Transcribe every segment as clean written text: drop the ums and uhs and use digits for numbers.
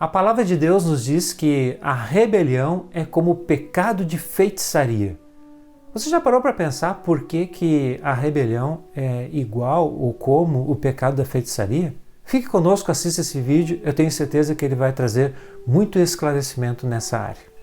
A palavra de Deus nos diz que a rebelião é como o pecado de feitiçaria. Você já parou para pensar por que a rebelião é igual ou como o pecado da feitiçaria? Fique conosco, assista esse vídeo, eu tenho certeza que ele vai trazer muito esclarecimento nessa área.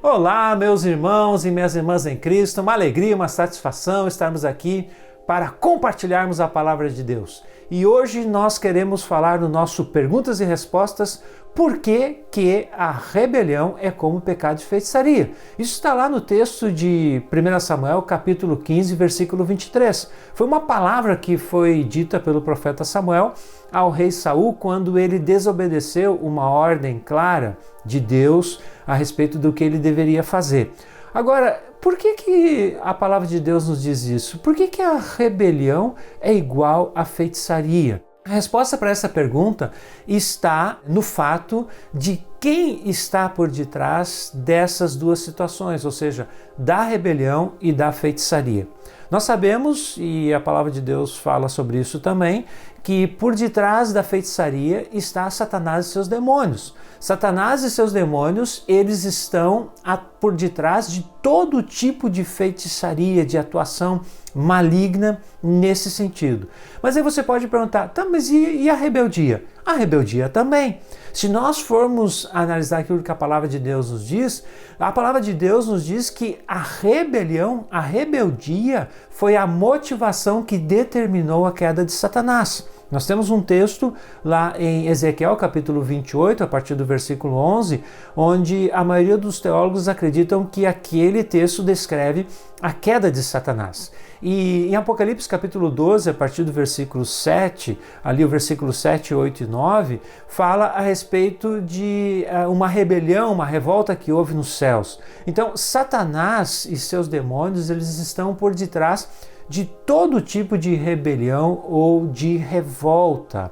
Olá, meus irmãos e minhas irmãs em Cristo, uma alegria, uma satisfação estarmos aqui para compartilharmos a palavra de Deus. E hoje nós queremos falar no nosso Perguntas e Respostas por que a rebelião é como o pecado de feitiçaria. Isso está lá no texto de 1 Samuel, capítulo 15, versículo 23. Foi uma palavra que foi dita pelo profeta Samuel ao rei Saul quando ele desobedeceu uma ordem clara de Deus a respeito do que ele deveria fazer. Agora, por que a palavra de Deus nos diz isso? Por que a rebelião é igual à feitiçaria? A resposta para essa pergunta está no fato de quem está por detrás dessas duas situações, ou seja, da rebelião e da feitiçaria. Nós sabemos, e a palavra de Deus fala sobre isso também, que por detrás da feitiçaria está Satanás e seus demônios. Satanás e seus demônios, eles estão por detrás de todo tipo de feitiçaria, de atuação maligna nesse sentido. Mas aí você pode perguntar, tá, mas e a rebeldia? A rebeldia também. Se nós formos analisar aquilo que a palavra de Deus nos diz, a palavra de Deus nos diz que a rebelião, a rebeldia, foi a motivação que determinou a queda de Satanás. Nós temos um texto lá em Ezequiel, capítulo 28, a partir do versículo 11, onde a maioria dos teólogos acreditam que aquele texto descreve a queda de Satanás. E em Apocalipse, capítulo 12, a partir do versículo 7, ali o versículo 7, 8 e 9, fala a respeito de uma rebelião, uma revolta que houve nos céus. Então, Satanás e seus demônios, eles estão por detrás de todo tipo de rebelião ou de revolta.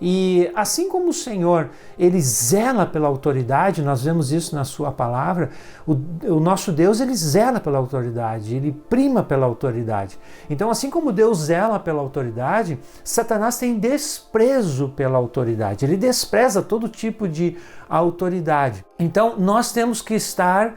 E assim como o Senhor, ele zela pela autoridade, nós vemos isso na sua palavra, o nosso Deus, ele zela pela autoridade, ele prima pela autoridade. Então, assim como Deus zela pela autoridade, Satanás tem desprezo pela autoridade, ele despreza todo tipo de autoridade. Então, nós temos que estar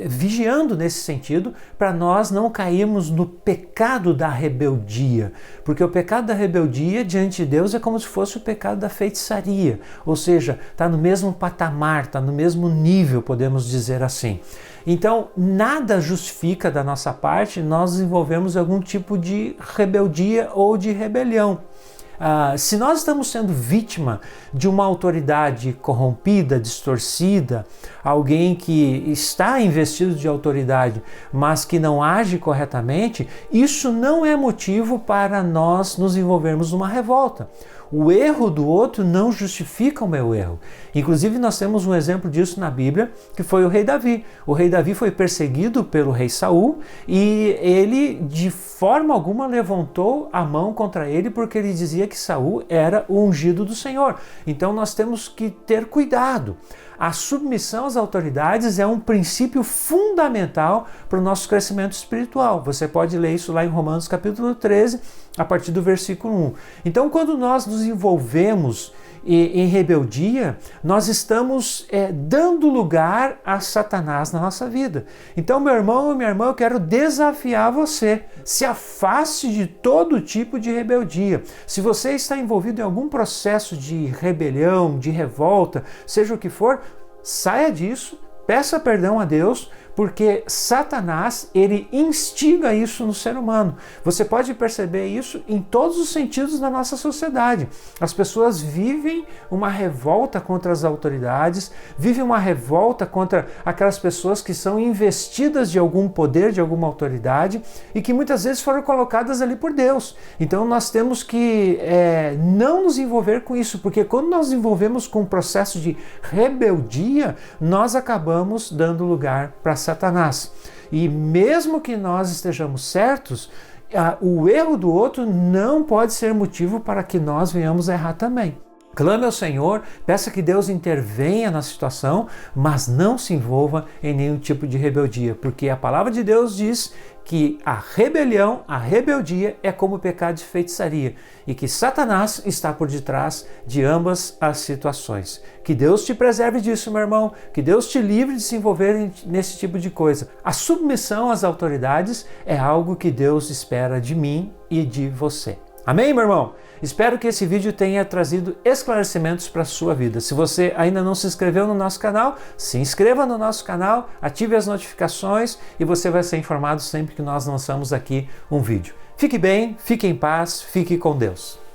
vigiando nesse sentido para nós não cairmos no pecado da rebeldia, porque o pecado da rebeldia diante de Deus é como se fosse o pecado da feitiçaria, ou seja, está no mesmo patamar, está no mesmo nível, podemos dizer assim. Então, nada justifica da nossa parte nós desenvolvermos algum tipo de rebeldia ou de rebelião. Se nós estamos sendo vítima de uma autoridade corrompida, distorcida, alguém que está investido de autoridade, mas que não age corretamente, isso não é motivo para nós nos envolvermos numa revolta. O erro do outro não justifica o meu erro. Inclusive, nós temos um exemplo disso na Bíblia, que foi o rei Davi. O rei Davi foi perseguido pelo rei Saul e ele, de forma alguma, levantou a mão contra ele porque ele dizia que Saul era o ungido do Senhor. Então, nós temos que ter cuidado. A submissão às autoridades é um princípio fundamental para o nosso crescimento espiritual. Você pode ler isso lá em Romanos capítulo 13, a partir do versículo 1. Então, quando nós nos envolvemos em rebeldia, nós estamos dando lugar a Satanás na nossa vida. Então, meu irmão e minha irmã, eu quero desafiar você. Se afaste de todo tipo de rebeldia. Se você está envolvido em algum processo de rebelião, de revolta, seja o que for, saia disso, peça perdão a Deus, porque Satanás, ele instiga isso no ser humano. Você pode perceber isso em todos os sentidos da nossa sociedade. As pessoas vivem uma revolta contra as autoridades, vivem uma revolta contra aquelas pessoas que são investidas de algum poder, de alguma autoridade e que muitas vezes foram colocadas ali por Deus. Então nós temos que não nos envolver com isso, porque quando nós nos envolvemos com um processo de rebeldia, nós acabamos dando lugar para Satanás. E mesmo que nós estejamos certos, o erro do outro não pode ser motivo para que nós venhamos a errar também. Clame ao Senhor, peça que Deus intervenha na situação, mas não se envolva em nenhum tipo de rebeldia, porque a palavra de Deus diz que a rebelião, a rebeldia é como o pecado de feitiçaria e que Satanás está por detrás de ambas as situações. Que Deus te preserve disso, meu irmão, que Deus te livre de se envolver nesse tipo de coisa. A submissão às autoridades é algo que Deus espera de mim e de você. Amém, meu irmão? Espero que esse vídeo tenha trazido esclarecimentos para a sua vida. Se você ainda não se inscreveu no nosso canal, se inscreva no nosso canal, ative as notificações e você vai ser informado sempre que nós lançamos aqui um vídeo. Fique bem, fique em paz, fique com Deus.